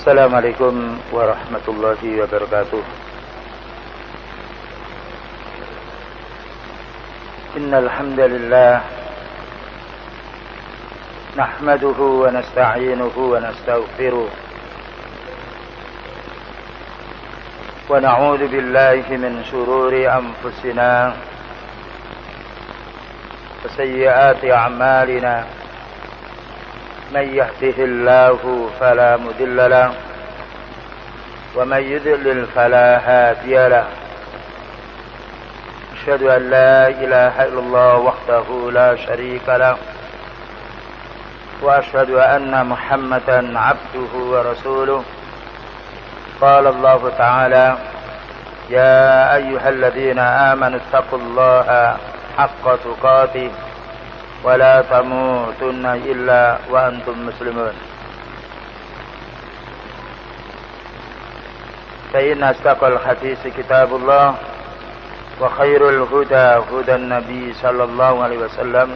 Assalamualaikum warahmatullahi wabarakatuh. Innal hamdalillah nahmaduhu wa nasta'inuhu wa nastaghfiruh wa na'udzu billahi min shururi anfusina wa sayyiati a'malina. من يهده الله فلا مضل له ومن يضلل فلا هادي له أشهد أن لا إله إلا الله وحده لا شريك له وأشهد أن محمدا عبده ورسوله قال الله تعالى يا أيها الذين آمنوا اتقوا الله حق تقاته ولا تموتن إلا وأنتم مسلمون فإن أصدق الحديث كتاب الله وخير الهدى هدى النبي صلى الله عليه وسلم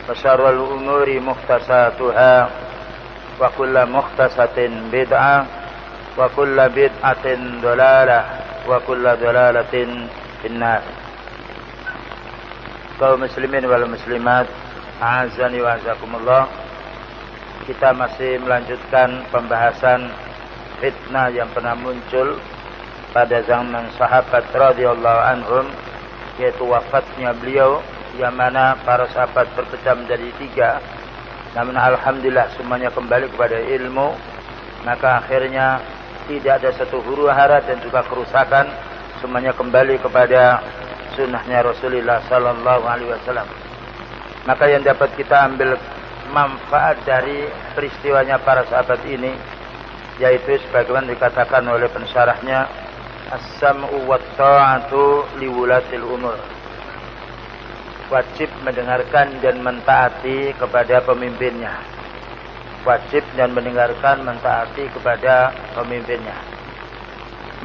وشر الأمور محدثاتها وكل محدثة بدعة وكل بدعة ضلالة وكل ضلالة في النار. Kaum muslimin wal muslimat, a'azzani wa a'azzakumullah. Kita masih melanjutkan pembahasan fitnah yang pernah muncul pada zaman sahabat radhiyallahu anhum, yaitu wafatnya beliau, yang mana para sahabat berpecah menjadi tiga. Namun alhamdulillah semuanya kembali kepada ilmu, maka akhirnya tidak ada satu huru hara dan juga kerusakan, semuanya kembali kepada sunnahnya Rasulullah sallallahu alaihi wasallam. Maka yang dapat kita ambil manfaat dari peristiwanya para sahabat ini, yaitu sebagaimana dikatakan oleh pensyarahnya, as-sam'u wa ta'atu liwulatil umur. Wajib mendengarkan dan mentaati kepada pemimpinnya. Wajib dan mendengarkan, mentaati kepada pemimpinnya.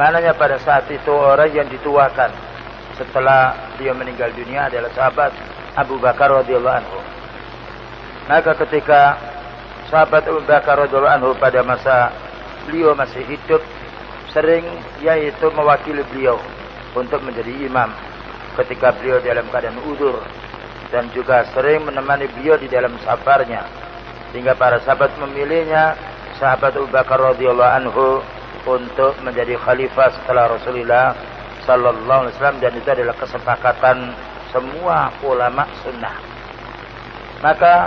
Maknanya pada saat itu orang yang dituakan setelah dia meninggal dunia adalah sahabat Abu Bakar radhiyallahu anhu. Maka ketika sahabat Abu Bakar radhiyallahu anhu pada masa beliau masih hidup, sering yaitu mewakili beliau untuk menjadi imam ketika beliau dalam keadaan udzur, dan juga sering menemani beliau di dalam safarnya, sehingga para sahabat memilihnya sahabat Abu Bakar radhiyallahu anhu untuk menjadi khalifah setelah Rasulullah sallallahu alaihi wasallam, dan itu adalah kesepakatan semua ulama sunnah. Maka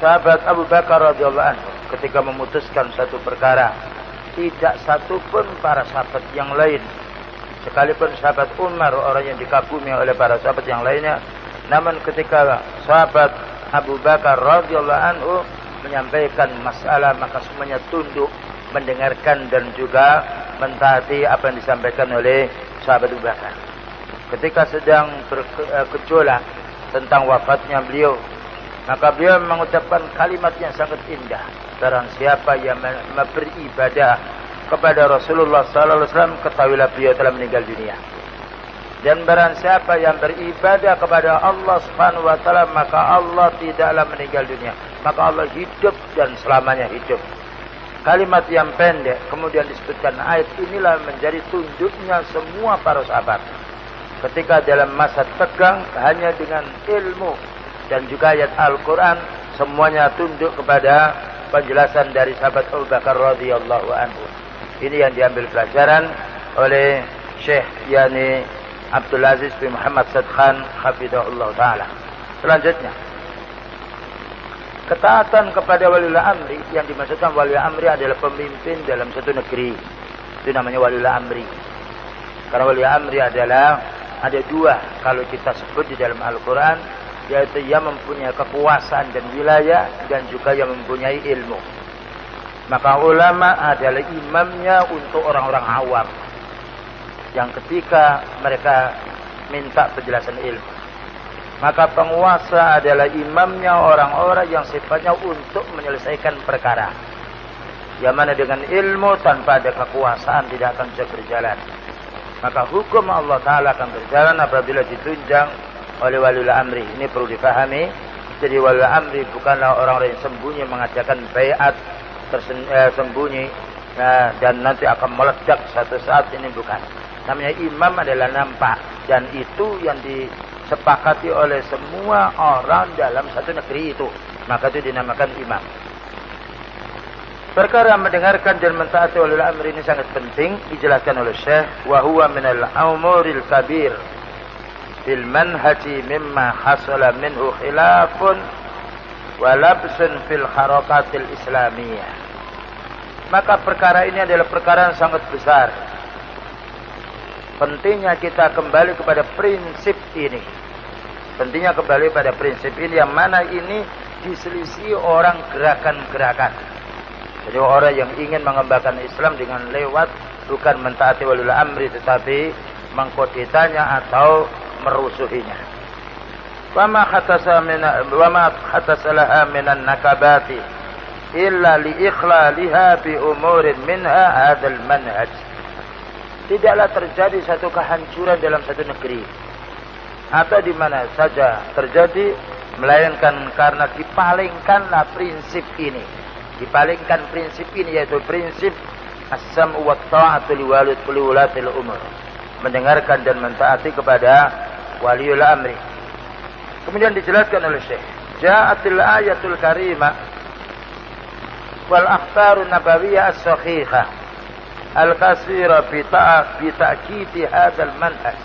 sahabat Abu Bakar radhiyallahu anhu ketika memutuskan satu perkara, tidak satu pun para sahabat yang lain, sekalipun sahabat Umar orang yang dikagumi oleh para sahabat yang lainnya, namun ketika sahabat Abu Bakar radhiyallahu anhu menyampaikan masalah, maka semuanya tunduk mendengarkan dan juga mentaati apa yang disampaikan oleh sahabat Abu Bakar. Ketika sedang bergejolak tentang wafatnya beliau, maka beliau mengucapkan kalimat yang sangat indah. Barang siapa yang beribadah kepada Rasulullah sallallahu alaihi wasallam, ketahuilah beliau telah meninggal dunia. Dan barang siapa yang beribadah kepada Allah Subhanahu wa taala, maka Allah tidaklah meninggal dunia, maka Allah hidup dan selamanya hidup. Kalimat yang pendek kemudian disebutkan ayat inilah menjadi tunduknya semua para sahabat. Ketika dalam masa tegang hanya dengan ilmu dan juga ayat Al-Quran, semuanya tunduk kepada penjelasan dari sahabat Abu Bakar radhiyallahu anhu. Ini yang diambil pelajaran oleh Syekh Yani Abdul Aziz bin Muhammad Said Khan hafizahullah ta'ala. Selanjutnya, ketaatan kepada waliul amri, yang dimaksudkan waliul amri adalah pemimpin dalam satu negeri. Itu namanya waliul amri. Karena waliul amri adalah ada dua kalau kita sebut di dalam Al-Quran, yaitu yang mempunyai kekuasaan dan wilayah, dan juga yang mempunyai ilmu. Maka ulama adalah imamnya untuk orang-orang awam, yang ketika mereka minta penjelasan ilmu. Maka penguasa adalah imamnya orang-orang yang sifatnya untuk menyelesaikan perkara, yang mana dengan ilmu tanpa ada kekuasaan tidak akan bisa berjalan. Maka hukum Allah Ta'ala akan berjalan apabila ditunjang oleh waliul amri. Ini perlu difahami. Jadi waliul amri bukanlah orang-orang yang sembunyi mengadakan baiat sembunyi, Nah, dan nanti akan meledak satu saat, ini bukan. Namanya imam adalah nampak, dan itu yang disepakati oleh semua orang dalam satu negeri itu, maka itu dinamakan imam. Perkara mendengarkan dan mentaati ulil amri ini sangat penting, dijelaskan oleh Syekh, wa huwa minal umuril kabir fil manhaji mimma hasala minhu khilafun wa labsun fil harakatil islamiyah. Maka perkara ini adalah perkara yang sangat besar. Pentingnya kita kembali kepada prinsip ini. Pentingnya kembali pada prinsip ini, yang mana ini diselisih orang gerakan-gerakan. Jadi orang yang ingin mengembangkan Islam dengan lewat bukan mentaati walil amri, tetapi mengkoditanya atau merusuhinya. Wama khatasalaha minan nakabati illa li ikhlaliha bi umurin minha hadzal manhaj. Tidaklah terjadi satu kehancuran dalam satu negeri atau di mana saja terjadi, melainkan karena dipalingkanlah prinsip ini. Dipalingkan prinsip ini, yaitu prinsip as-sam'u wa ta'atu li wulatil umur, mendengarkan dan mentaati kepada waliul amri. Kemudian dijelaskan oleh Syekh, ja'atil ayatul karimah wal akhtarun nabawiyyah as-sahiha al-kasira bi ta'kidi hadzal manhaj.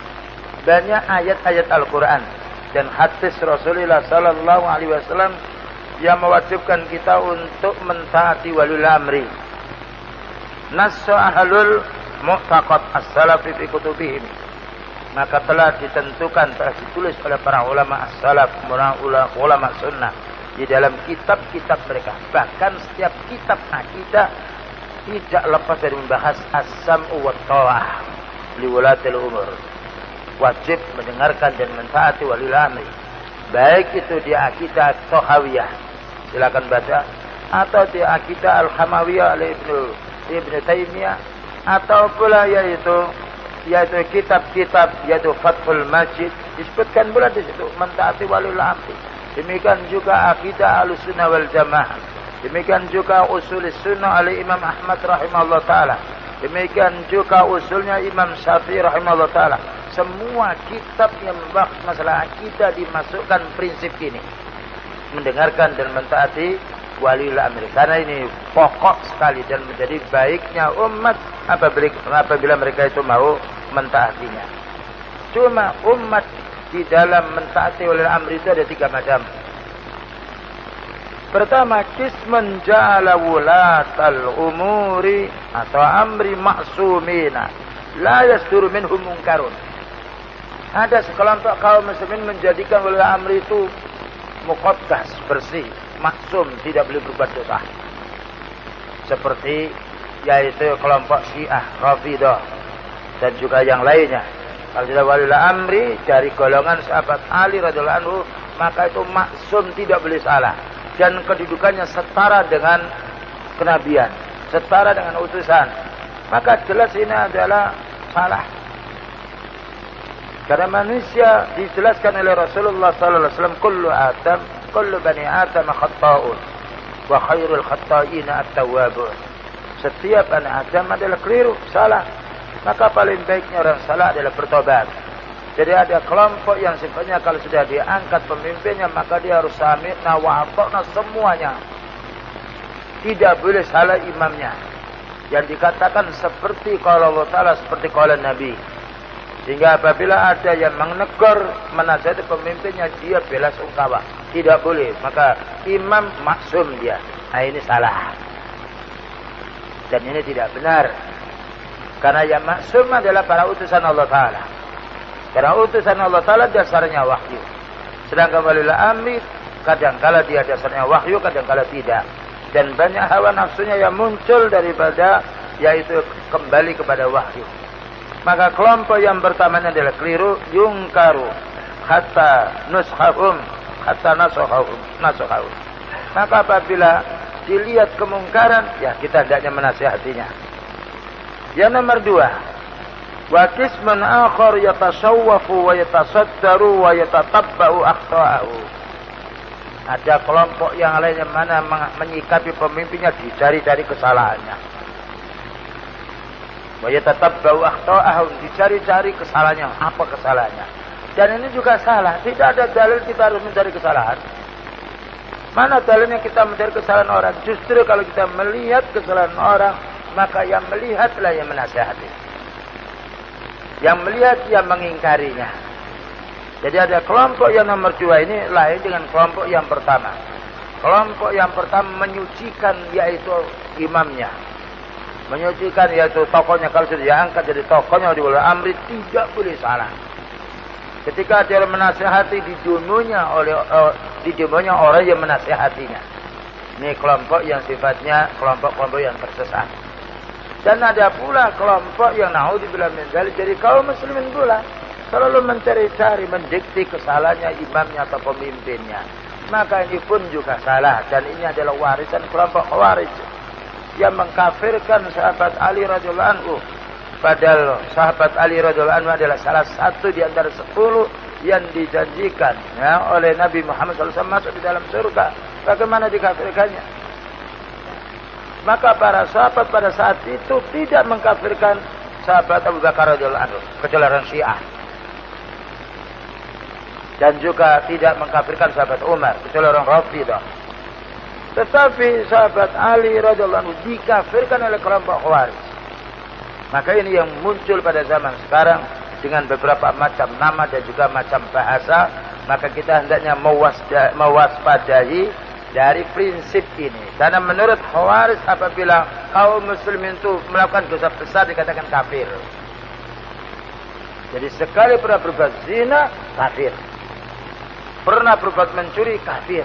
Banyak ayat-ayat Al-Qur'an dan hadis Rasulullah sallallahu alaihi wasallam yang mewajibkan kita untuk mentaati waliul amri. Nassa ahlul mu'taqad as-salafi fi kutubihim. Maka telah ditentukan, telah ditulis oleh para ulama as-salaf, ulama sunnah di dalam kitab-kitab mereka. Bahkan setiap kitab akidah tidak lepas dari membahas as-sam'u wa ta'ah li wulatil umur. Wajib mendengarkan dan mentaati waliul amri. Baik itu di akidah Tahawiyah, silakan baca, atau di akidah Al-Hamawiyah oleh Ibnu Taimiyah, atau pula yaitu kitab-kitab yaitu Fathul Majid, disebutkan pula di situ mentaati waliul amri. Demikian juga akidah Ahlussunnah wal Jamaah. Demikian juga usul sunnah oleh Imam Ahmad rahimahullah taala. Demikian juga usulnya Imam Syafi'i rahimahullah taala. Semua kitab yang membahas masalah akidah dimasukkan prinsip ini, mendengarkan dan mentaati waliul amri, karena ini pokok sekali dan menjadi baiknya umat apabila mereka itu mau mentaatinya. Cuma umat di dalam mentaati waliul amri itu ada 3 macam. Pertama, qismun ja'ala wulatal umuri atau amri maksumina la yasduru minhum munkarun. Ada sekelompok kaum muslimin menjadikan waliul amri itu muqaddas, bersih, maksum, tidak boleh berbuat dosa. Seperti yaitu kelompok Syiah, Rafidah, dan juga yang lainnya. Kalau sudah waliul amri dari golongan sahabat Ali radhiyallahu anhu, maka itu maksum, tidak boleh salah, dan kedudukannya setara dengan kenabian, setara dengan utusan. Maka jelas ini adalah salah. Karena manusia dijelaskan oleh Rasulullah sallallahu alaihi wasallam, kullu bani Adam khata'un wa khairul khata'ina at-tawwabun. Setiap anak Adam adalah keliru, salah. Maka paling baiknya orang salah adalah bertobat. Jadi ada kelompok yang sifatnya kalau sudah diangkat pemimpinnya, maka dia harus sami'na wa ata'na semuanya. Tidak boleh salah imamnya. Yang dikatakan seperti kalau Allah Ta'ala, seperti kalau Nabi. Sehingga apabila ada yang menegur, menasihati pemimpinnya, dia bela sungkawa. Tidak boleh. Maka imam maksum dia. Nah, ini salah. Dan ini tidak benar. Karena yang maksum adalah para utusan Allah Ta'ala. Karena utusan Allah Ta'ala dasarnya wahyu. Sedangkan waliul amri kadangkala dia dasarnya wahyu, kadangkala tidak. Dan banyak hawa nafsunya yang muncul daripada yaitu kembali kepada wahyu. Maka kelompok yang pertamanya adalah keliru, yungkaru hatta nushahum hatta nasuhahum. Maka apabila dilihat kemungkaran, ya kita hendaknya menasihatinya. Yang nomor 2, wa qismun akhar yatasawwafu wa yatasaddaru wa yatatabba'u akhta'ahu. Ada kelompok yang lain yang mana menyikapi pemimpinnya, dicari-cari kesalahannya. Wa yatatabba'u akhta'ahum, dicari-cari kesalahannya, apa kesalahannya. Dan ini juga salah, tidak ada dalil kita harus mencari kesalahan. Mana dalilnya kita mencari kesalahan orang? Justru kalau kita melihat kesalahan orang, maka yang melihatlah yang menasihati. Yang melihat yang mengingkarinya. Jadi ada kelompok yang nomor 2 ini lain dengan kelompok yang pertama. Kelompok yang pertama menyucikan yaitu imamnya. Menyucikan yaitu tokohnya, kalau sudah diangkat jadi tokohnya di ulul amri tidak boleh salah. Ketika dia menasihati dibunuhnya orang yang menasihatinya. Ini kelompok yang sifatnya kelompok-kelompok yang tersesat. Dan ada pula kelompok yang naudzubillah min dzalik jadi kaum muslimin pula selalu mencari-cari mendikti kesalahannya imamnya atau pemimpinnya. Maka ini pun juga salah dan ini adalah warisan kelompok Khawarij yang mengkafirkan sahabat Ali radhiyallahu anhu. Padahal sahabat Ali radhiyallahu anhu adalah salah satu di antara 10 yang dijanjikan ya, oleh Nabi Muhammad SAW masuk di dalam surga. Bagaimana dikafirkannya? Maka para sahabat pada saat itu tidak mengkafirkan sahabat Abu Bakar radhiyallahu anhu, kecuali orang Syiah. Dan juga tidak mengkafirkan sahabat Umar, kecuali orang Rafidah. Tetapi sahabat Ali radhiyallahu anhu dikafirkan oleh kelompok Khawarij. Maka ini yang muncul pada zaman sekarang dengan beberapa macam nama dan juga macam bahasa. Maka kita hendaknya mewaspadai dari prinsip ini. Karena menurut Khawarij apabila kaum muslimin itu melakukan dosa besar dikatakan kafir. Jadi sekali pernah berbuat zina, kafir. Pernah berbuat mencuri, kafir.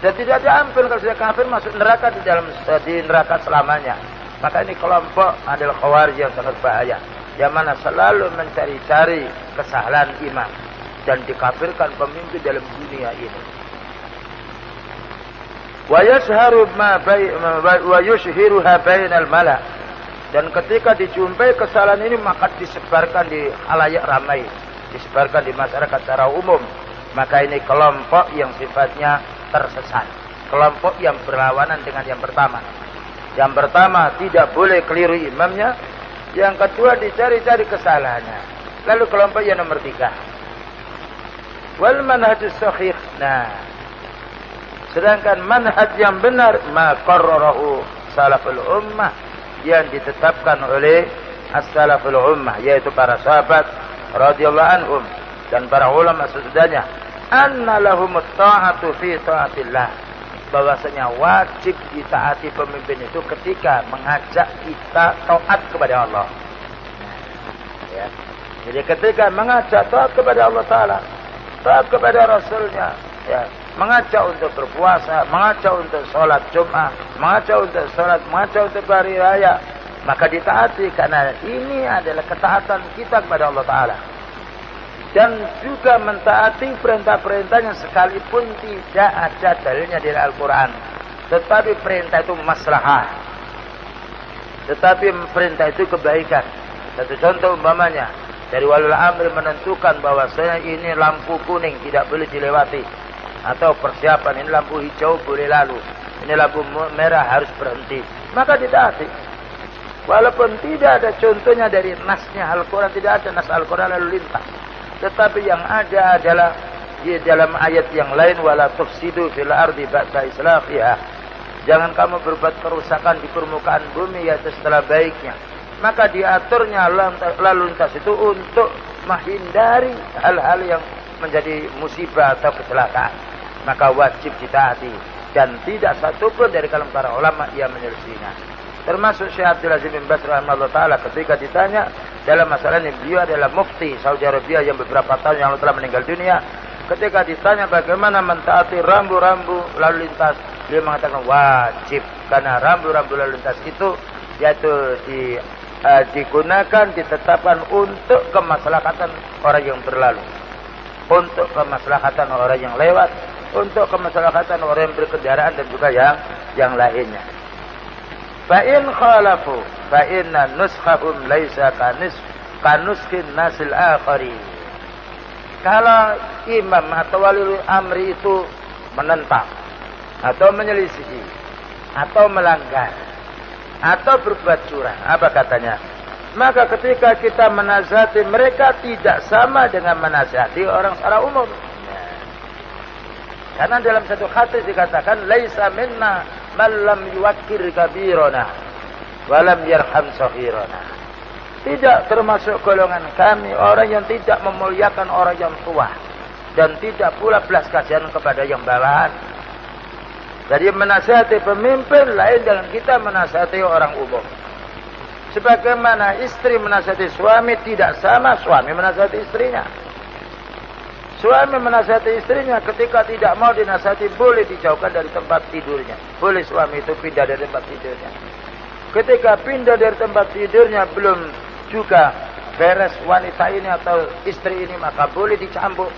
Dan tidak diampun kalau sudah kafir masuk neraka di neraka selamanya. Maka ini kelompok adalah Khawarij yang sangat bahaya. Yang mana selalu mencari-cari kesalahan imam. Dan dikafirkan pemimpin dalam dunia ini. Wa yashharu wa yushhiruha bainal mala. Dan ketika dijumpai kesalahan ini maka disebarkan di khalayak ramai. Disebarkan di masyarakat secara umum. Maka ini kelompok yang sifatnya tersesat. Kelompok yang berlawanan dengan yang pertama. Yang pertama tidak boleh keliru imamnya. Yang kedua dicari-cari kesalahannya. Lalu kelompok yang nomor 3. Wal manhajus sahih. Nah, sedangkan manhaj yang benar ma qarrarahu salaful ummah, yang ditetapkan oleh as-salaful ummah, yaitu para sahabat radhiyallahu anhum dan para ulama sesudahnya, anna lahumut ta'atu fi ta'atillah, bahwasanya wajib ditaati pemimpin itu ketika mengajak kita taat kepada Allah. Ya. Jadi ketika mengajak taat kepada Allah Ta'ala, taat kepada Rasulnya, ya, mengajak untuk berpuasa, mengajak untuk sholat Jum'ah, mengajak untuk sholat, mengajak untuk hari raya, maka ditaati karena ini adalah ketaatan kita kepada Allah Ta'ala. Dan juga mentaati perintah-perintahnya sekalipun tidak ada dalilnya dari Al-Quran. Tetapi perintah itu maslahah. Tetapi perintah itu kebaikan. Satu contoh umpamanya, dari walul amri menentukan bahwasanya ini lampu kuning tidak boleh dilewati. Atau persiapan ini lampu hijau boleh lalu. Ini lampu merah harus berhenti. Maka ditaati. Walaupun tidak ada contohnya dari nasnya Al-Quran, tidak ada nas Al-Quran lalu lintas. Tetapi yang ada adalah di dalam ayat yang lain, wala tufsidu fil ardi ba'da islahiha. Jangan kamu berbuat kerusakan di permukaan bumi yaitu setelah baiknya. Maka diaturnya lalu lintas itu untuk menghindari hal-hal yang menjadi musibah atau kecelakaan. Maka wajib ditaati dan tidak satupun dari kalangan para ulama yang menyelesaikannya. Termasuk Syekh Abdul Aziz bin Baz rahimahullah taala ketika ditanya dalam masalah ini, beliau adalah mufti Saudi Arabia yang beberapa tahun yang lalu telah meninggal dunia. Ketika ditanya bagaimana mentaati rambu-rambu lalu lintas, beliau mengatakan wajib, karena rambu-rambu lalu lintas itu yaitu digunakan, ditetapkan untuk kemaslahatan orang yang berlalu, untuk kemaslahatan orang yang lewat, untuk kemaslahatan orang yang berkendaraan dan juga yang lainnya. Fa in khalafu fa inna nuskhahum laisa kanuskin nasil akhari. Kalau imam atau wali amri itu menentang atau menyelisihi atau melanggar, atau berbuat curang. Apa katanya? Maka ketika kita menasihati mereka tidak sama dengan menasihati orang secara umum. Karena dalam satu hadis dikatakan laisa minna man lam yuwakkir kabirana wa lam yarham saghirana. Tidak termasuk golongan kami orang yang tidak memuliakan orang yang tua dan tidak pula belas kasihan kepada yang bawahan. Jadi menasihati pemimpin lain dengan kita menasihati orang umum. Sebagaimana istri menasihati suami tidak sama suami menasihati istrinya. Suami menasihati istrinya ketika tidak mau dinasihati boleh dijauhkan dari tempat tidurnya. Boleh suami itu pindah dari tempat tidurnya. Ketika pindah dari tempat tidurnya belum juga beres wanita ini atau istri ini maka boleh dicambuk.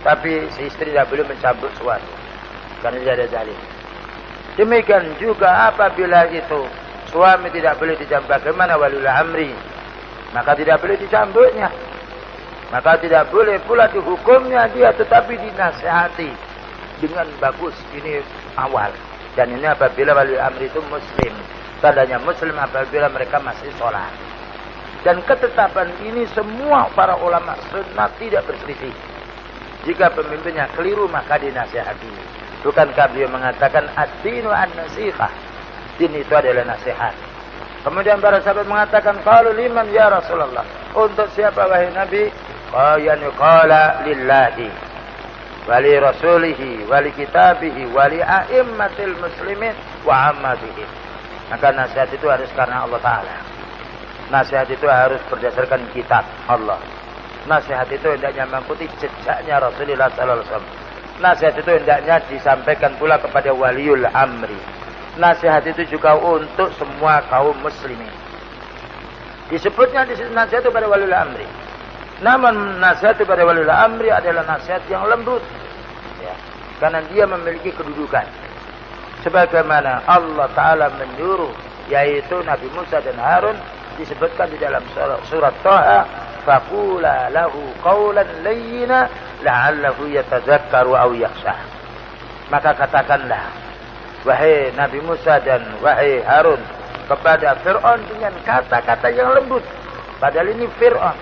Tapi si istri tidak boleh mencambuk suami. Karena dia ada zalim. Demikian juga apabila itu suami tidak boleh dicambuk, bagaimana waliul amri? Maka tidak boleh dicambuknya. Maka tidak boleh pula dihukumnya dia, tetapi dinasihati dengan bagus. Ini awal. Dan ini apabila waliul amri itu muslim. Tandanya muslim apabila mereka masih sholat. Dan ketetapan ini semua para ulama sunnah tidak berselisih. Jika pemimpinnya keliru maka dinasihati. Bukankah beliau mengatakan ad-dinu an-nasihah? Din itu adalah nasihat. Kemudian para sahabat mengatakan, qalu liman ya Rasulullah? Untuk siapa wahai Nabi? Qala lillahi wa li rasulihi wa li kitabihi wa li a'immatil muslimin wa ammatihim. Maka nasihat itu harus karena Allah Ta'ala. Nasihat itu harus berdasarkan kitab Allah. Nasihat itu hendaknya mengikuti jejaknya Rasulullah sallallahu alaihi wasallam. Nasihat itu hendaknya disampaikan pula kepada waliul amri. Nasihat itu juga untuk semua kaum muslimin. Disebutnya di sini nasihat itu pada waliul amri. Namun nasihat itu pada waliul amri adalah nasihat yang lembut. Ya. Karena dia memiliki kedudukan. Sebagaimana Allah Ta'ala menyuruh, yaitu Nabi Musa dan Harun, disebutkan di dalam surat Thaha, faqula lahu qawlan layyina la'allahu yatadzakkaru aw yakhsha. Maka katakanlah, wahai Nabi Musa dan wahai Harun, kepada Fir'aun dengan kata-kata yang lembut. Padahal ini Fir'aun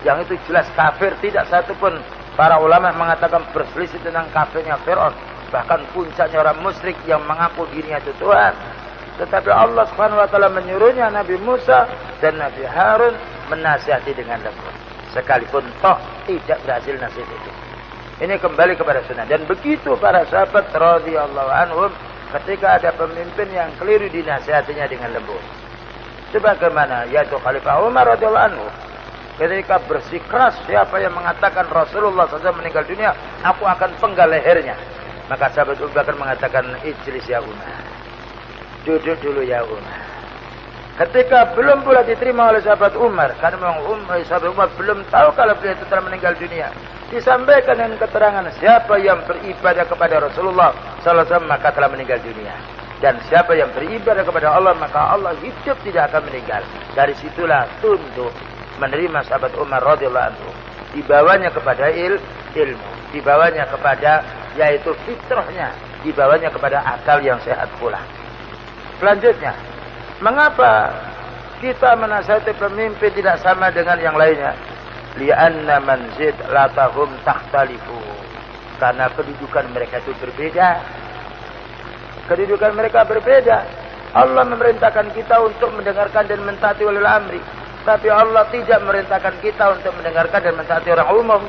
yang itu jelas kafir, tidak satupun para ulama mengatakan berselisih tentang kafirnya Fir'aun. Bahkan puncaknya orang musyrik yang mengaku dirinya itu Tuhan. Tetapi Allah Subhanahu wa taala menyuruhnya Nabi Musa dan Nabi Harun menasihati dengan lembut. Sekalipun toh tidak berhasil nasihat itu. Ini kembali kepada sunnah. Dan begitu para sahabat radhiyallahu anhum ketika ada pemimpin yang keliru dinasihatinya dengan lembut. Sebagaimana yaitu Khalifah Umar radhiyallahu anhu ketika bersikeras siapa yang mengatakan Rasulullah SAW meninggal dunia, aku akan penggal lehernya. Maka sahabat Abu Bakar mengatakan, ijlis ya Umar, duduk dulu ya Umar. Ketika belum pula diterima oleh sahabat Umar, karena memang sahabat Umar belum tahu kalau beliau itu telah meninggal dunia, disampaikan dengan keterangan siapa yang beribadah kepada Rasulullah SAW maka telah meninggal dunia. Dan siapa yang beribadah kepada Allah maka Allah hidup tidak akan meninggal. Dari situlah tunduk menerima sahabat Umar radhiyallahu anhu. Dibawanya kepada ilmu, dibawanya kepada yaitu fitrahnya, dibawanya kepada akal yang sehat pula. Selanjutnya, mengapa kita menasihati pemimpin tidak sama dengan yang lainnya? Li'anna manzid latahum takhtalifu. Karena kedudukan mereka itu berbeda. Kedudukan mereka berbeda. Allah memerintahkan kita untuk mendengarkan dan mentaati ulil amri. Tapi Allah tidak memerintahkan kita untuk mendengarkan dan mentaati orang umum.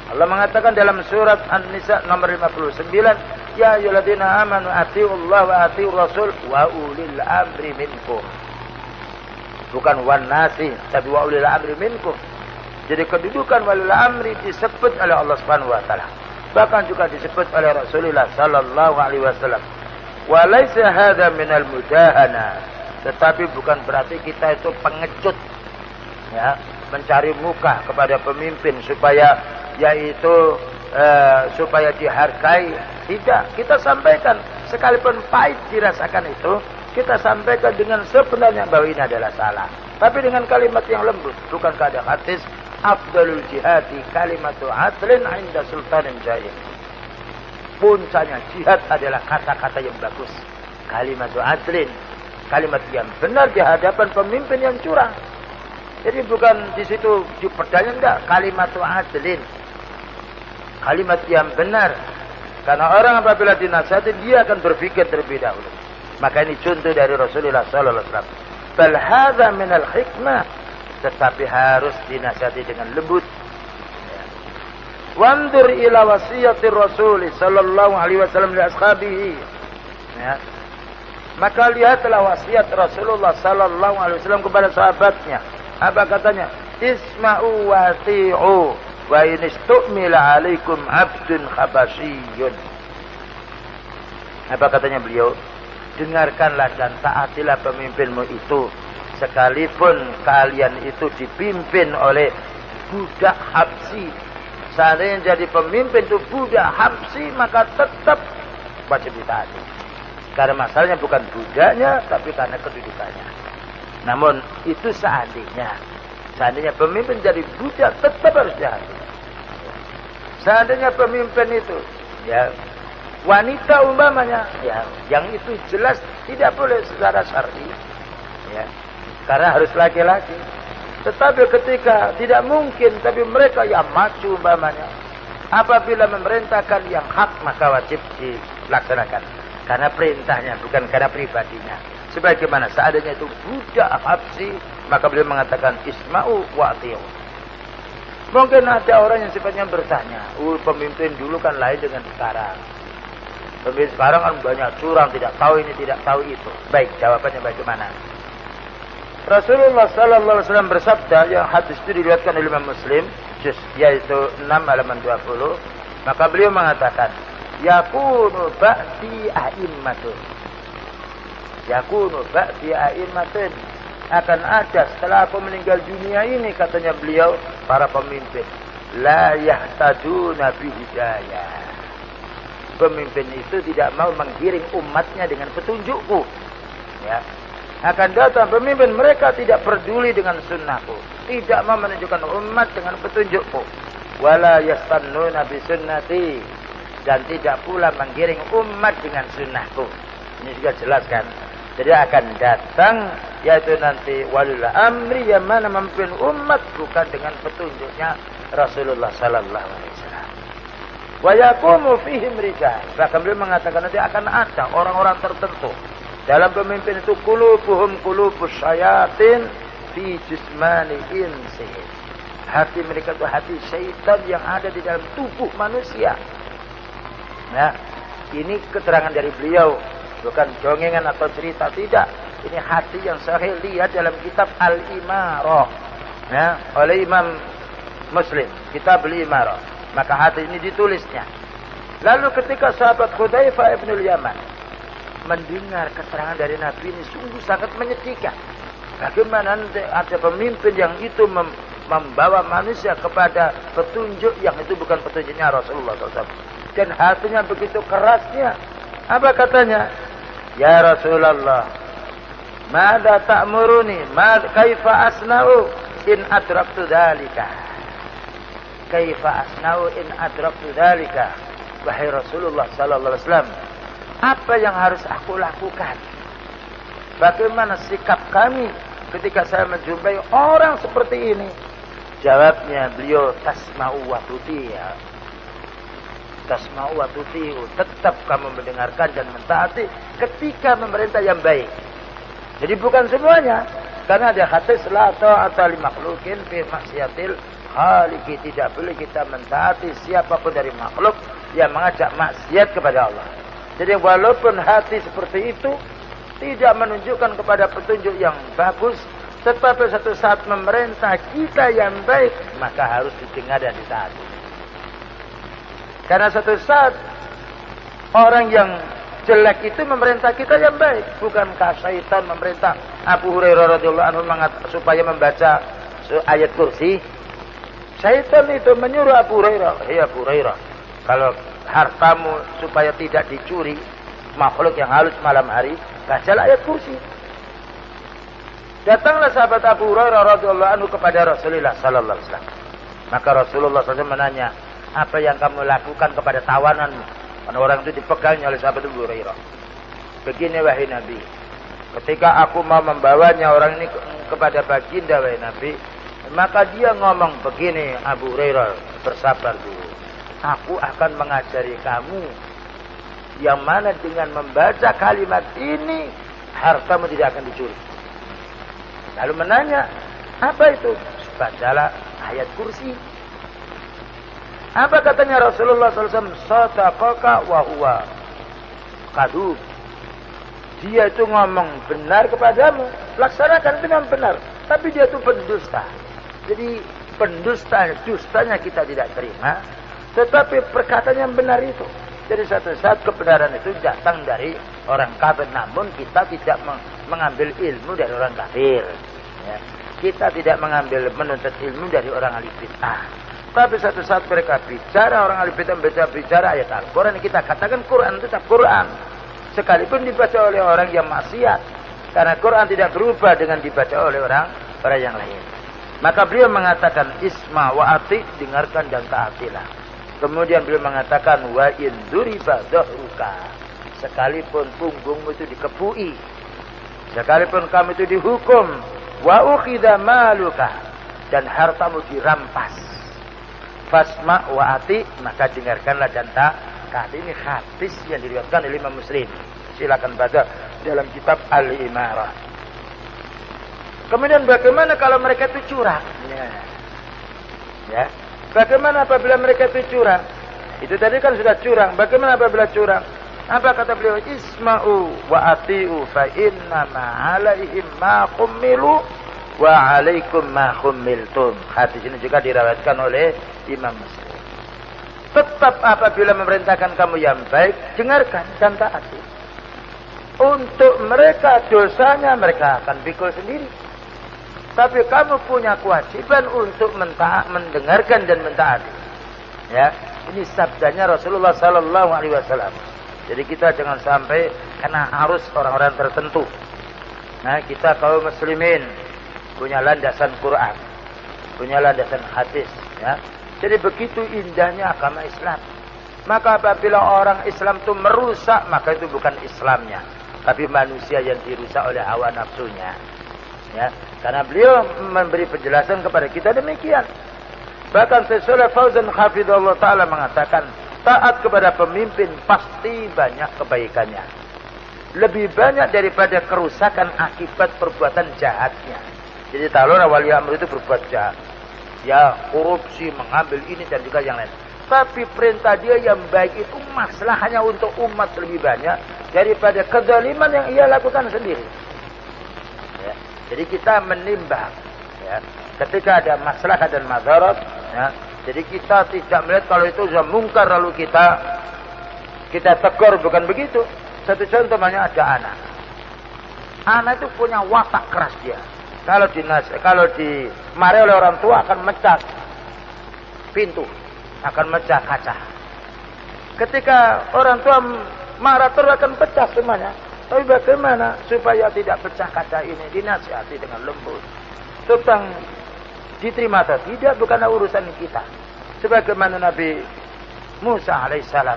Allah mengatakan dalam surat An-Nisa nomor 59, ya ayyuhalladzina amanu atiiullaha wa atiiur rasul wa ulil amri minkum. Bukan wan nasi, tapi wa ulil amri minkum. Jadi kedudukan walil amri disebut oleh Allah Subhanahu wa taala. Bahkan juga disebut oleh Rasulullah sallallahu alaihi wasallam. Wa laisa hadza minal mudahana. Tetapi bukan berarti kita itu pengecut. Ya, mencari muka kepada pemimpin supaya yaitu supaya dihargai. Tidak, kita sampaikan sekalipun pahit dirasakan itu, kita sampaikan dengan sebenarnya bahwa ini adalah salah, tapi dengan kalimat yang lembut. Bukankah ada hadis afdalul jihadi kalimatu adlin 'inda sultanin jahil. Puncaknya jihad adalah kata-kata yang bagus kalimat adlin, kalimat yang benar di hadapan pemimpin yang curang. Jadi bukan di situ dipercaya, enggak, kalimat adlin, kalimat yang benar. Karena orang apabila dinasihati dia akan berpikir terlebih dahulu. Maka ini contoh dari Rasulullah sallallahu alaihi wasallam. Bal hadza minal hikmah, tetapi harus dinasihati dengan lembut. Wandur ila wasiyatir Rasul sallallahu alaihi wasallam li ashabihi. Ya. Maka lihatlah wasiat Rasulullah sallallahu alaihi wasallam kepada sahabatnya. Apa katanya? Isma'u wa ati'u wa in istumila alaikum abdun khabasyiyun. Apa katanya beliau? Dengarkanlah dan taatilah pemimpinmu itu, sekalipun kalian itu dipimpin oleh budak Habsyi. Seandainya jadi pemimpin itu budak Habsyi, maka tetap wajib ditaati. Karena masalahnya bukan budaknya, tapi karena kedudukannya. Namun itu seandainya pemimpin jadi budak, tetap harus ditaati. Seandainya pemimpin itu, ya, wanita umpamanya, ya, yang itu jelas tidak boleh secara syar'i, ya, karena harus laki-laki. Tetapi ketika tidak mungkin, tapi mereka yang maju umpamanya, apabila memerintahkan yang hak maka wajib dilaksanakan karena perintahnya, bukan karena pribadinya. Sebagaimana seadanya itu budak Habsyi, maka beliau mengatakan isma'u wa ati'u. Mungkin ada orang yang sifatnya bertanya, pemimpin dulu kan lain dengan sekarang. Pemimpin sekarang kan banyak curang, tidak tahu ini, tidak tahu itu. Baik, jawabannya bagaimana? Rasulullah sallallahu alaihi wasallam bersabda, yang hadis itu diriwayatkan oleh Imam Muslim, yaitu 6 halaman 20. Maka beliau mengatakan, yakunu ba'di a'immatun. Yakunu ba'di a'immatun. Akan ada setelah aku meninggal dunia ini, katanya beliau, para pemimpin. La yahtaduna bihidayah. Pemimpin itu tidak mau menggiring umatnya dengan petunjukku. Ya. Akan datang pemimpin mereka tidak peduli dengan sunnahku, tidak mau menunjukkan umat dengan petunjukku. Wala yastannuna bi sunnati, dan tidak pula menggiring umat dengan sunnahku. Ini juga jelas kan? Jadi akan datang yaitu nanti walil amri yang mana memimpin umat bukan dengan petunjuknya Rasulullah sallallahu alaihi wasallam. Wa yaqumu fihim rijal. Bahkan beliau mengatakan nanti akan ada orang-orang tertentu dalam pemimpin itu qulubuhum qulubus syayatin fi jismani insi. Hati mereka itu hati syaitan yang ada di dalam tubuh manusia. Nah, ini keterangan dari beliau, bukan dongengan atau cerita, tidak. Ini hati yang sahih, lihat dalam kitab Al-Imarah, ya, oleh Imam Muslim, kitab Al-Imarah. Maka hati ini ditulisnya. Lalu ketika sahabat Hudzaifah ibn al-Yaman mendengar keterangan dari Nabi ini sungguh sangat menyedihkan. Bagaimana ada pemimpin yang itu membawa manusia kepada petunjuk yang itu bukan petunjuknya Rasulullah SAW. Dan hatinya begitu kerasnya. Apa katanya? Ya Rasulullah, mada ta'muruni, kaifa asna'u in adraktu dhalika. Kaifa asna'u in adraktu dhalika. Wahai Rasulullah sallallahu alaihi wasallam, apa yang harus aku lakukan? Bagaimana sikap kami ketika saya menjumpai orang seperti ini? Jawabnya beliau, tasma'u wa tuti'u. Tasma'u wa tuti'u. Tetap kamu mendengarkan dan mentaati ketika memerintah yang baik. Jadi bukan semuanya. Karena ada hadis la ta'ata li makhluqin fi maksiatil khaliqi. Tidak boleh kita mentaati siapapun dari makhluk yang mengajak maksiat kepada Allah. Jadi walaupun hati seperti itu tidak menunjukkan kepada petunjuk yang bagus, tetapi satu saat memerintah kita yang baik, maka harus didengar dan ditaati. Karena satu saat orang yang jelek itu memerintah kita yang baik, bukankah syaitan memerintah Abu Hurairah radhiyallahu anhu supaya membaca ayat kursi? Syaitan itu menyuruh Abu Hurairah, "Hei Abu Hurairah, kalau hartamu supaya tidak dicuri makhluk yang halus malam hari, bacalah ayat kursi." Datanglah sahabat Abu Hurairah radhiyallahu anhu kepada Rasulullah sallallahu alaihi wasallam. Maka Rasulullah SAW menanya, apa yang kamu lakukan kepada tawananmu? Karena orang itu dipegangnya oleh sahabat Abu Hurairah. begini wahai Nabi, ketika aku mau membawanya orang ini kepada baginda wahai Nabi, maka dia ngomong begini, Abu Hurairah, bersabar dulu. Aku akan mengajari kamu yang mana dengan membaca kalimat ini hartamu tidak akan dicuri. Lalu menanya, apa itu? Bacalah ayat kursi. Apa katanya Rasulullah SAW? Sadaqaka wa huwa kadhub. Dia itu ngomong benar kepadamu, laksanakan itu memang benar, tapi dia itu pendusta. Jadi dustanya kita tidak terima, tetapi perkataan yang benar itu. Jadi satu saat kebenaran itu datang dari orang kafir, namun kita tidak mengambil ilmu dari orang kafir. Ya. Kita tidak menuntut ilmu dari orang ahli bid'ah. Tapi satu saat mereka bicara, orang ahli bid'ah bicara ayat Al-Quran, kita katakan Quran itu tetap Quran. Sekalipun dibaca oleh orang yang maksiat, karena Quran tidak berubah dengan dibaca oleh orang yang lain. Maka beliau mengatakan isma wa ati, dengarkan dan taatilah. Kemudian beliau mengatakan wa in duriba dhahruka, sekalipun punggungmu itu dikepui, sekalipun kamu itu dihukum, wa ukhidha maluka, dan hartamu dirampas, fasma wa ati, maka dengarkanlah dan taat. Ini hadis yang diriwayatkan oleh Imam Muslim. Silakan baca dalam kitab Al-Imarah. Kemudian bagaimana kalau mereka itu curang? Ya. Bagaimana apabila mereka itu curang? Itu tadi kan sudah curang. Bagaimana apabila curang? Apa kata beliau? Isma'u wa ati'u fa inna ma 'alaihim ma hummilu wa 'alaikum ma hummiltum. Hadis ini juga diriwayatkan oleh Imam Muslim. Tetap apabila memerintahkan kamu yang baik, dengarkan dan taati. Untuk mereka dosanya mereka akan pikul sendiri. Tapi kamu punya kewajiban untuk mendengarkan dan mentaati. Ya, ini sabdanya Rasulullah Sallallahu Alaihi Wasallam. Jadi kita jangan sampai kena arus orang-orang tertentu. Nah, kita kaum muslimin punya landasan Quran, punya landasan hadis. Ya, jadi begitu indahnya agama Islam. Maka apabila orang Islam itu merusak, maka itu bukan Islamnya, tapi manusia yang dirusak oleh hawa nafsunya. Ya, karena beliau memberi penjelasan kepada kita demikian. Bahkan Syekh Fauzan hafizallahu taala mengatakan, taat kepada pemimpin pasti banyak kebaikannya, lebih banyak daripada kerusakan akibat perbuatan jahatnya. Jadi kalau wali amr itu berbuat jahat, ya korupsi, mengambil ini dan juga yang lain, tapi perintah dia yang baik itu maslahnya untuk umat lebih banyak daripada kezaliman yang ia lakukan sendiri. Ya. Jadi kita menimbang, ya, ketika ada masalah dan madarat, ya, jadi kita tidak melihat kalau itu sudah mungkar lalu kita tegur, bukan begitu. Satu contoh, banyak ada anak itu punya watak keras dia. Kalau dimarahi oleh orang tua akan mecah pintu, akan mecah kaca. Ketika orang tua marah terus akan pecah semuanya. Tapi bagaimana supaya tidak pecah kaca ini? Dinasihati dengan lembut. Tentang diterima atau tidak bukanlah urusan kita. Sebagaimana Nabi Musa alaihissalam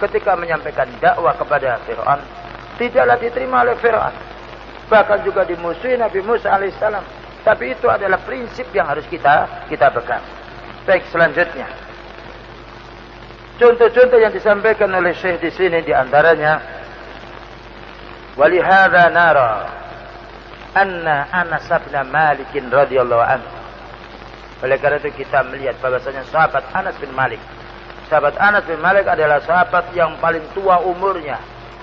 ketika menyampaikan dakwah kepada Fir'aun, tidaklah diterima oleh Fir'aun. Bahkan juga dimusuhi Nabi Musa alaihissalam. Tapi itu adalah prinsip yang harus kita pegang. Baik, selanjutnya. Contoh-contoh yang disampaikan oleh Syekh di sini diantaranya, walihada nara anna Anas bin Malik radhiyallahu anhu. Oleh karena itu kita melihat bahwasanya sahabat Anas bin Malik, sahabat Anas bin Malik adalah sahabat yang paling tua umurnya,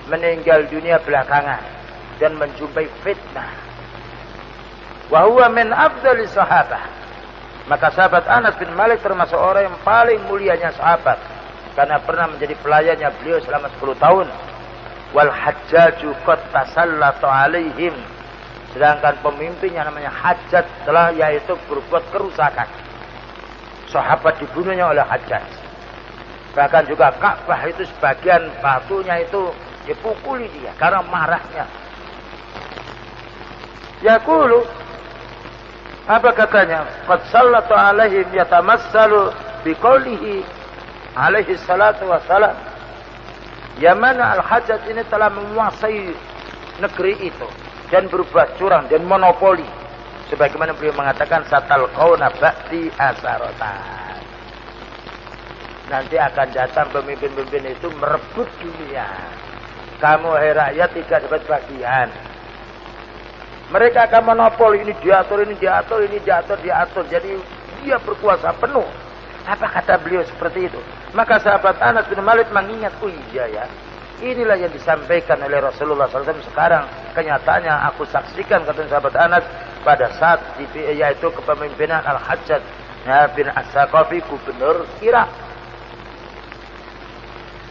meninggal dunia belakangan dan menjumpai fitnah. Wa huwa min afdali sahabah. Maka sahabat Anas bin Malik termasuk orang yang paling mulianya sahabat, karena pernah menjadi pelayannya beliau selama 10 tahun. Wal hajjaju qad tasallatu alaihim, sedangkan pemimpinnya namanya Hajjaj telah yaitu berbuat kerusakan. Sahabat dibunuhnya oleh Hajjaj. Bahkan juga Ka'bah itu sebagian batunya itu dipukuli dia karena marahnya. Yaqulu, apa katanya? Qad sallatu alaihim yatamassalu biqaulihi alaihi salatu wassalam. Yang mana Al-Hajjaj ini telah menguasai negeri itu dan berbuat curang dan monopoli. Sebagaimana beliau mengatakan satal qauna ba'di asaratan. Nanti akan datang pemimpin-pemimpin itu merebut dunia. Kamu hai rakyat tidak dapat bagian. Mereka akan monopoli, ini diatur. Jadi dia berkuasa penuh. Apa kata beliau seperti itu? Maka sahabat Anas bin Malik mengingat, oh iya ya. Inilah yang disampaikan oleh Rasulullah SAW sekarang. Kenyataannya aku saksikan, kata sahabat Anas, pada saat yaitu kepemimpinan Al-Hajjaj bin As-Saqafi, gubernur Irak.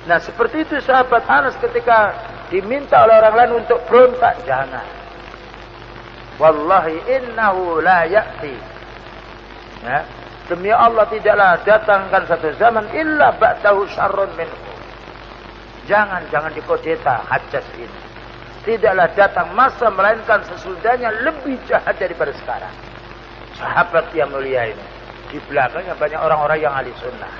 Nah seperti itu sahabat Anas ketika diminta oleh orang lain untuk berontak, jangan. Wallahi innahu la ya'ti. Ya. Demi Allah tidaklah datangkan satu zaman illa ba'dahu syarrun minhu. Jangan dikodeta Hajjaj ini. Tidaklah datang masa melainkan sesudahnya lebih jahat daripada sekarang. Sahabat yang mulia ini. Di belakangnya banyak orang-orang yang ahli sunnah.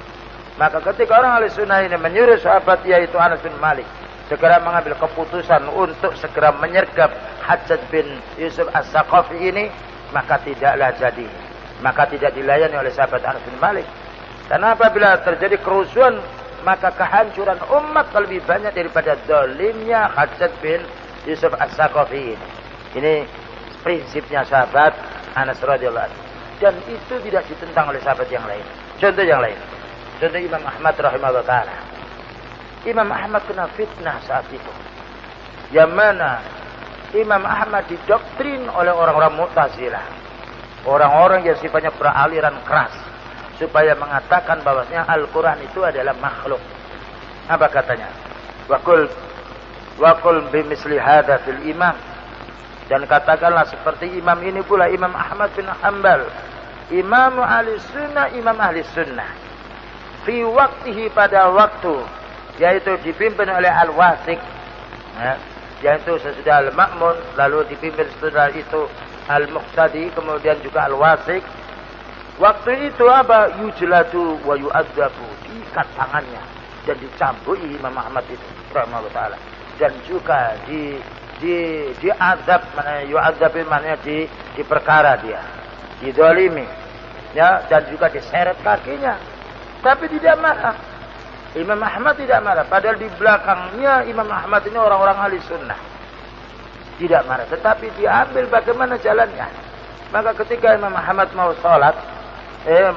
Maka ketika orang ahli sunnah ini menyuruh sahabat yaitu Anas bin Malik segera mengambil keputusan untuk segera menyergap Hajjaj bin Yusuf As-Saqafi ini, maka tidaklah jadi. Maka tidak dilayani oleh sahabat Anas bin Malik. Karena apabila terjadi kerusuhan, maka kehancuran umat lebih banyak daripada zalimnya Hajjaj bin Yusuf As-Saqafi ini. Ini prinsipnya sahabat Anas radhiyallahu anhu. Dan itu tidak ditentang oleh sahabat yang lain. Contoh yang lain. Contoh Imam Ahmad rahimahullah ta'ala. Imam Ahmad kena fitnah saat itu. Yang mana Imam Ahmad didoktrin oleh orang-orang Mu'tazilah. Orang-orang yang sifatnya beraliran keras. Supaya mengatakan bahwasanya Al-Quran itu adalah makhluk. Apa katanya? Wakul bimisli hadha fil imam. Dan katakanlah seperti imam ini pula Imam Ahmad bin Hanbal. Imam ahli sunnah, imam ahli sunnah. Fi waktihi pada waktu yaitu dipimpin oleh Al-Wasiq ya, yaitu sesudah Al-Ma'mun, lalu dipimpin setelah itu Al-Muqtadi, kemudian juga Al-Wasiq. Waktu itu apa? Yujladu wa yu'adzabu, diikat tangannya dan dicambui Imam Ahmad itu rahimahullah ta'ala, dan juga diazab, mana yu'adzab maknanya diperkara dia, didolimi ya, dan juga diseret kakinya. Tapi tidak marah. Imam Ahmad tidak marah. Padahal di belakangnya Imam Ahmad ini orang-orang ahli sunnah. Tidak marah. Tetapi diambil bagaimana jalannya. Maka ketika Imam Ahmad mau sholat,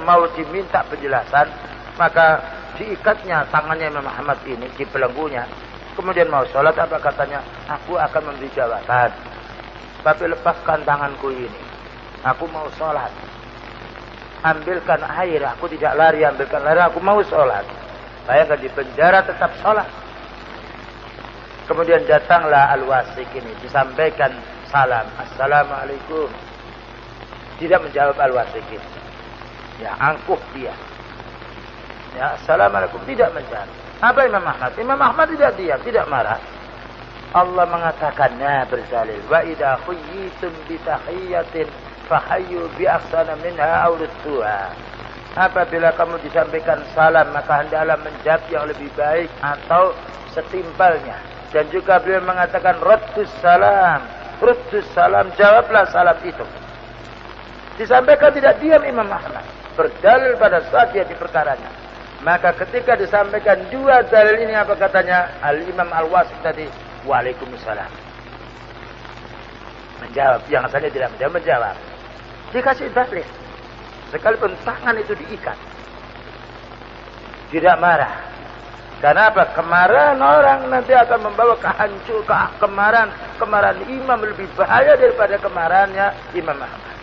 mau diminta penjelasan, maka diikatnya tangannya Imam Ahmad ini di belenggunya. Kemudian mau sholat, apa katanya? Aku akan memberi jawaban. Tapi lepaskan tanganku ini. Aku mau sholat. Ambilkan air, aku tidak lari, ambilkan air, aku mau sholat. Bayangkan di penjara tetap sholat. Kemudian datanglah Al-Wasiq ini, disampaikan salam, Assalamualaikum. Tidak menjawab Al-Wasiq ini. Ya, angkuh dia. Ya, Assalamualaikum, tidak menjawab. Apa Imam Ahmad? Imam Ahmad tidak diam, tidak marah. Allah mengatakan, nah berdalil, wa idha khuyyitum bitahiyyatin fahayyu bi ahsana minha aw rudduha. Apabila kamu disampaikan salam, maka hendaklah menjawab yang lebih baik atau setimpalnya. Dan juga beliau mengatakan raddus salam, jawablah salam itu. Disampaikan tidak diam Imam Ahmad, berdalil pada saat dia di perkaranya. Maka ketika disampaikan dua dalil ini, apa katanya Al-Imam Al-Wasiq tadi? Waalaikumsalam. Menjawab, yang asalnya tidak menjawab. Dikasih dalil. Sekalipun tangan itu diikat. Tidak marah. Karena apa? Kemarahan orang nanti akan membawa kemarahan imam lebih bahaya daripada kemarahannya Imam Ahmad.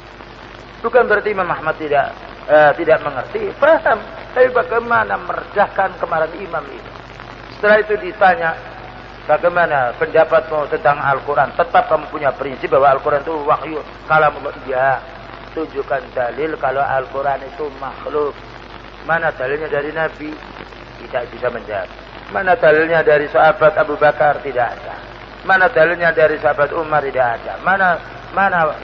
Bukan berarti Imam Ahmad tidak mengerti, paham. Tapi bagaimana meredahkan kemarahan imam ini? Setelah itu ditanya, bagaimana pendapatmu tentang Al-Quran? Tetap kamu punya prinsip bahwa Al-Quran itu wahyu kalamullah. Iya. Tunjukkan dalil kalau Al-Quran itu makhluk. Mana dalilnya dari Nabi? Tidak bisa menjawab. Mana dalilnya dari sahabat Abu Bakar? Tidak ada. Mana dalilnya dari sahabat Umar? Tidak ada. Mana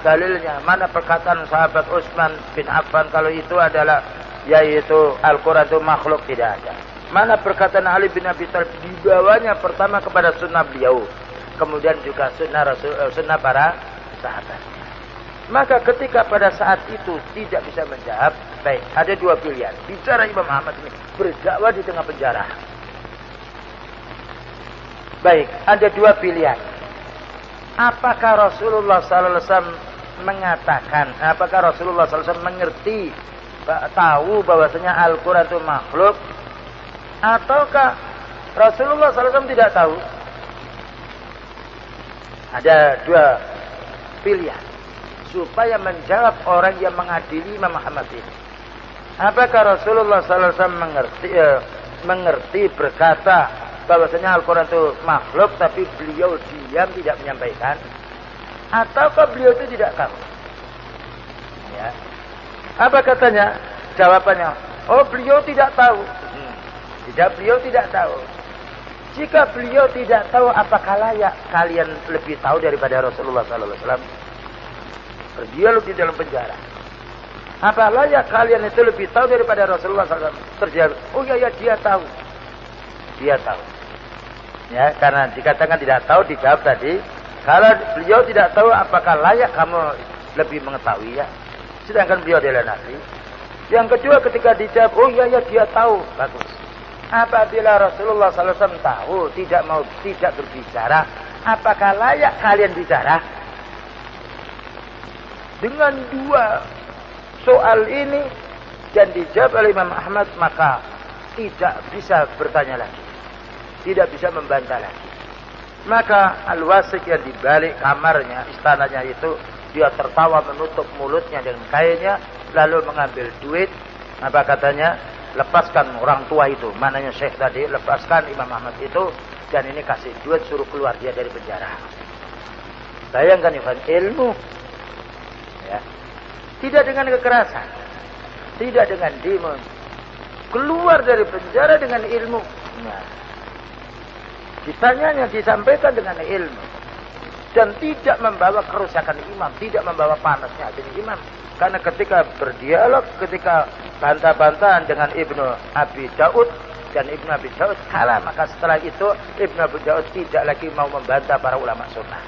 dalilnya? Mana perkataan sahabat Utsman bin Affan kalau itu adalah yaitu Al-Quran itu makhluk? Tidak ada. Mana perkataan Ali bin Abi Thalib dibawanya pertama kepada sunnah beliau, kemudian juga sunnah para sahabatnya. Maka ketika pada saat itu tidak bisa menjawab, baik, ada dua pilihan. Bicara Imam Ahmad ini berdakwah di tengah penjara. Baik, ada dua pilihan. Apakah Rasulullah SAW mengatakan, apakah Rasulullah SAW mengerti, tahu bahwasanya Al-Quran itu makhluk, ataukah Rasulullah SAW tidak tahu? Ada dua pilihan supaya menjawab orang yang mengadili Imam Ahmad ini. Apakah Rasulullah SAW mengerti berkata bahwasanya Al-Quran itu makhluk, tapi beliau diam tidak menyampaikan, ataukah beliau itu tidak tahu? Ya. Apa katanya? Jawabannya, oh beliau tidak tahu. Tidak, beliau tidak tahu. Jika beliau tidak tahu, apakah layak kalian lebih tahu daripada Rasulullah SAW? Dia di dalam penjara. Apa layak kalian itu lebih tahu daripada Rasulullah SAW? Terjawab, oh ya dia tahu. Dia tahu. Ya, karena dikatakan tidak tahu, dijawab tadi, kalau beliau tidak tahu, apakah layak kamu lebih mengetahui ya? Sedangkan beliau adalah nabi. Yang kedua, ketika dijawab, oh ya dia tahu, bagus. Apabila Rasulullah SAW tahu, tidak berbicara, apakah layak kalian bicara? Dengan dua soal ini dan dijawab oleh Imam Ahmad, maka tidak bisa bertanya lagi, tidak bisa membantah lagi. Maka Al-Wasik yang dibalik kamarnya, istananya itu, dia tertawa menutup mulutnya dengan kainnya, lalu mengambil duit. Apa katanya? Lepaskan orang tua itu, mananya Syekh tadi, lepaskan Imam Ahmad itu, dan ini kasih duit, suruh keluar dia dari penjara. Bayangkan ilmu. Ya. Tidak dengan kekerasan, tidak dengan demon, keluar dari penjara dengan ilmu. Nah, ditanyanya disampaikan dengan ilmu, dan tidak membawa kerusakan imam, tidak membawa panasnya hati imam. Karena ketika berdialog, ketika bantah-bantahan dengan Ibnu Abi Daud, dan Ibnu Abi Daud kalah, maka setelah itu Ibnu Abi Daud tidak lagi mau membantah para ulama sunnah.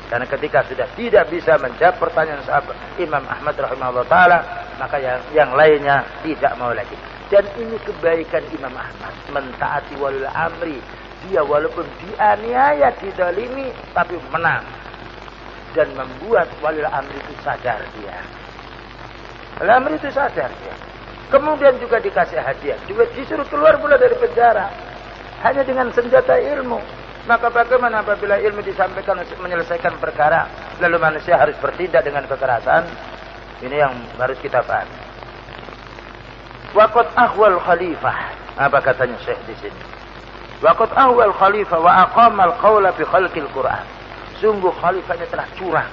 Karena ketika sudah tidak bisa menjawab pertanyaan sahabat Imam Ahmad rahimahullah ta'ala, maka yang lainnya tidak mau lagi. Dan ini kebaikan Imam Ahmad, mentaati walil amri. Dia walaupun dianiaya, didalimi, tapi menang. Dan membuat walil amri itu sadar dia. Walil amri itu sadar dia. Kemudian juga dikasih hadiah. Juga disuruh keluar pula dari penjara. Hanya dengan senjata ilmu. Maka bagaimana apabila ilmu disampaikan untuk menyelesaikan perkara, lalu manusia harus bertindak dengan kekerasan? Ini yang harus kita paham. Waqad ahwal khalifah. Apa katanya Syekh di sini? Waqad ahwal khalifah wa aqama al-qawla bi khalqil Qur'an. Sungguh khalifahnya telah curang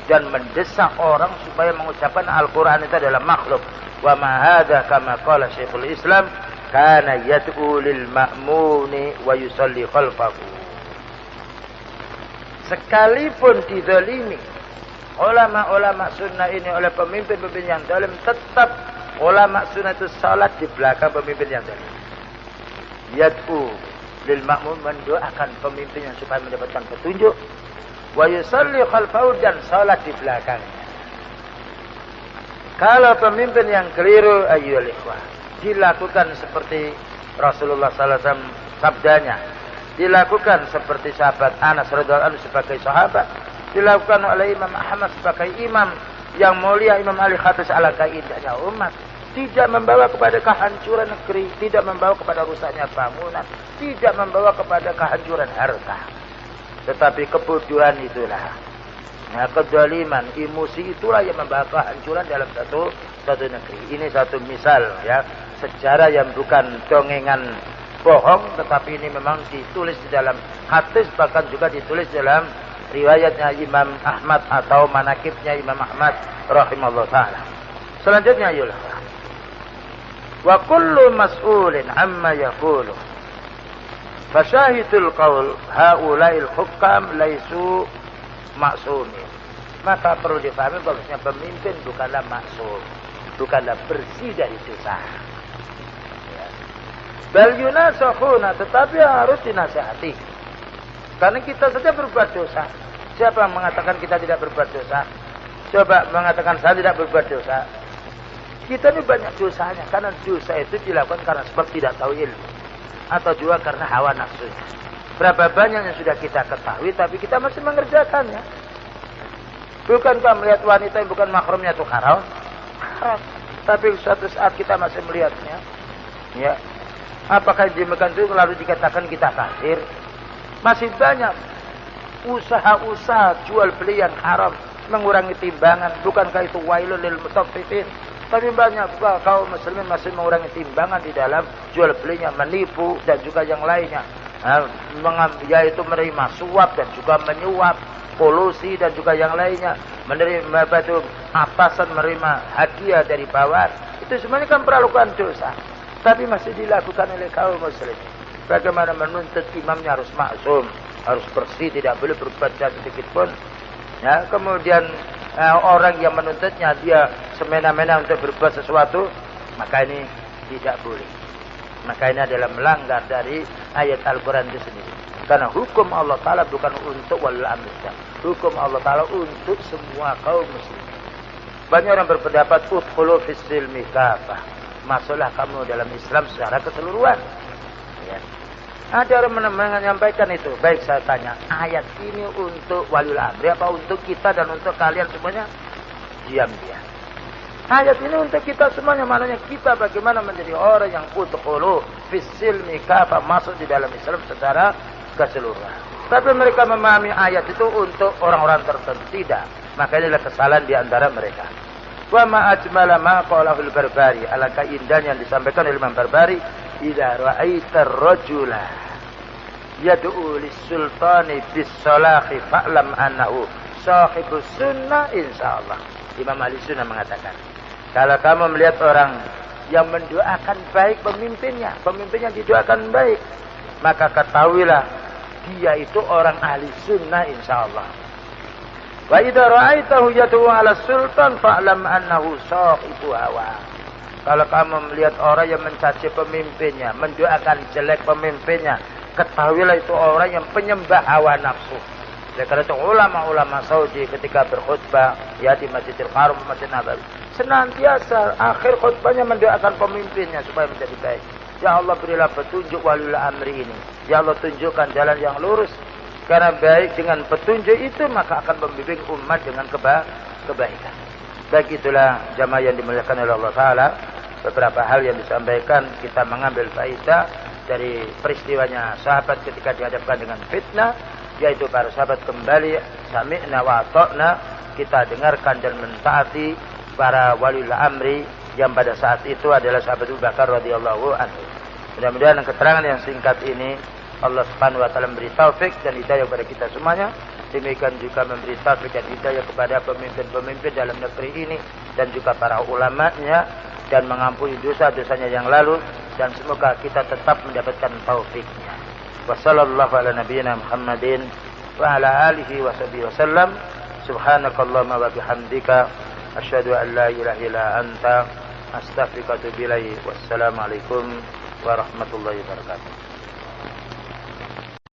dan mendesak orang supaya mengucapkan Al-Quran itu adalah makhluk. Wa ma hadza kama qala Syekhul Islam, kana yad'u lil ma'muni wa yusalli khalfahu. Sekalipun dizalimi ulama-ulama sunnah ini oleh pemimpin-pemimpin yang zalim, tetap ulama sunnah itu salat di belakang pemimpin yang zalim. Yad'u lil ma'mun, mendoakan pemimpinnya supaya mendapatkan petunjuk. Wa yusalli khalfahu, dan salat di belakangnya. Kalau pemimpin yang keliru, ayyuhal ikhwah, dilakukan seperti Rasulullah sallallahu alaihi wasallam sabdanya, dilakukan seperti sahabat Anas radhiyallahu anhu sebagai sahabat, dilakukan oleh Imam Ahmad sebagai imam yang mulia, Imam Ali Khatis ala kaidahnya umat, tidak membawa kepada kehancuran negeri, tidak membawa kepada rusaknya bangunan, tidak membawa kepada kehancuran harta, tetapi kebodohan itulah, nah, kedaliman, emosi itulah yang membawa kehancuran dalam satu negeri. Ini satu misal ya, sejarah yang bukan dongengan bohong, tetapi ini memang ditulis di dalam hadis, bahkan juga ditulis dalam riwayatnya Imam Ahmad atau manakibnya Imam Ahmad rahimahullah ta'ala. Selanjutnya yulah. Wa kullu mas'ulin amma yaqulu. Fasyahidul qaul haula'il hukam laisu ma'sumin. Maka perlu dipahami bahwasanya pemimpin bukanlah maksum, bukanlah bersih dari dosa. Bal yunasahuna, tetapi harus dinasihati. Karena kita saja berbuat dosa. Siapa yang mengatakan kita tidak berbuat dosa? Coba mengatakan saya tidak berbuat dosa. Kita ini banyak dosanya. Karena dosa itu dilakukan karena sebab tidak tahu ilmu. Atau juga karena hawa nafsunya. Berapa banyak yang sudah kita ketahui, tapi kita masih mengerjakannya. Bukankah melihat wanita yang bukan mahramnya itu haram? Haram. Tapi suatu saat kita masih melihatnya. Ya. Apakah demikian itu lalu dikatakan kita kafir? Masih banyak usaha-usaha jual beli yang haram, mengurangi timbangan. Bukankah itu wailul lil mutaffifin? Tapi banyak kaum muslimin masih mengurangi timbangan di dalam jual belinya, menipu dan juga yang lainnya. Yaitu menerima suap dan juga menyuap, kolusi dan juga yang lainnya, menerima batu atasan, menerima hadiah dari bawah. Itu semuanya kan perlakuan dosa, tapi masih dilakukan oleh kaum muslimin. Bagaimana menuntut imamnya harus maksum, harus bersih, tidak boleh berbuat jahat sedikit pun. Ya, kemudian orang yang menuntutnya dia semena-mena untuk berbuat sesuatu, maka ini tidak boleh. Maka ini adalah melanggar dari ayat Al-Quran itu sendiri. Karena hukum Allah Ta'ala bukan untuk walil amrisya. Hukum Allah Ta'ala untuk semua kaum muslim. Banyak orang berpendapat udkhulu fis silmi kafah. Masuklah kamu dalam Islam secara keseluruhan. Ya. Ada orang menyampaikan itu. Baik, saya tanya, ayat ini untuk waliul amri apa untuk kita dan untuk kalian semuanya? Diam-diam. Ayat ini untuk kita semuanya, maknanya kita bagaimana menjadi orang yang udkhulu fis silmi kafah, masuk di dalam Islam secara keseluruhan. Tapi mereka memahami ayat itu untuk orang-orang tertentu. Tidak. Maka inilah kesalahan di antara mereka. Wa ma ajmala ma qalahul Barbari. Alangkah indahnya yang disampaikan oleh Imam Barbari. Idza ra'aita ar-rajula yad'u lis-sultani bis-salahi fa'lam annahu sahibus sunnah insyaallah. Imam Ahli Sunnah mengatakan, kalau kamu melihat orang yang mendoakan baik pemimpinnya, pemimpinnya didoakan baik, maka ketahuilah dia itu orang ahli sunnah insyaallah. Wa idza ra'aitahu yad'u 'ala sultan fa'lam annahu sahibu hawa. Kalau kamu melihat orang yang mencaci pemimpinnya, mendoakan jelek pemimpinnya, ketahuilah itu orang yang penyembah hawa nafsu. Oleh karena itu ulama-ulama Saudi ketika berkhutbah ya di Masjidil Haram, Masjid Nabawi, senantiasa akhir khutbahnya mendoakan pemimpinnya supaya menjadi baik. Ya Allah, berilah petunjuk waliul amri ini. Ya Allah, tunjukkan jalan yang lurus. Karena baik dengan petunjuk itu maka akan membimbing umat dengan kebaikan. Baik, itulah jamaah yang dimuliakan oleh Allah Ta'ala. Beberapa hal yang disampaikan kita mengambil faedah dari peristiwanya sahabat ketika dihadapkan dengan fitnah, yaitu para sahabat kembali sami'na wa ata'na, kita dengarkan dan mentaati para waliul amri yang pada saat itu adalah sahabat Abu Bakar radhiyallahu anhu. Mudah-mudahan keterangan yang singkat ini Allah Subhanahu wa taala memberi taufik dan hidayah kepada kita semuanya. Demikian juga memberi taufik dan hidayah kepada pemimpin-pemimpin dalam negeri ini dan juga para ulamanya, dan mengampuni dosa-dosanya yang lalu, dan semoga kita tetap mendapatkan taufiknya. Wassallallahu ala nabiyyina Muhammadin wa ala alihi wa sahbihi wasallam. Subhanakallahumma wa bihamdika asyhadu an la ilaha illa anta astaghfiruka wa atubu ilaik. Wassalamu alaikum warahmatullahi wabarakatuh.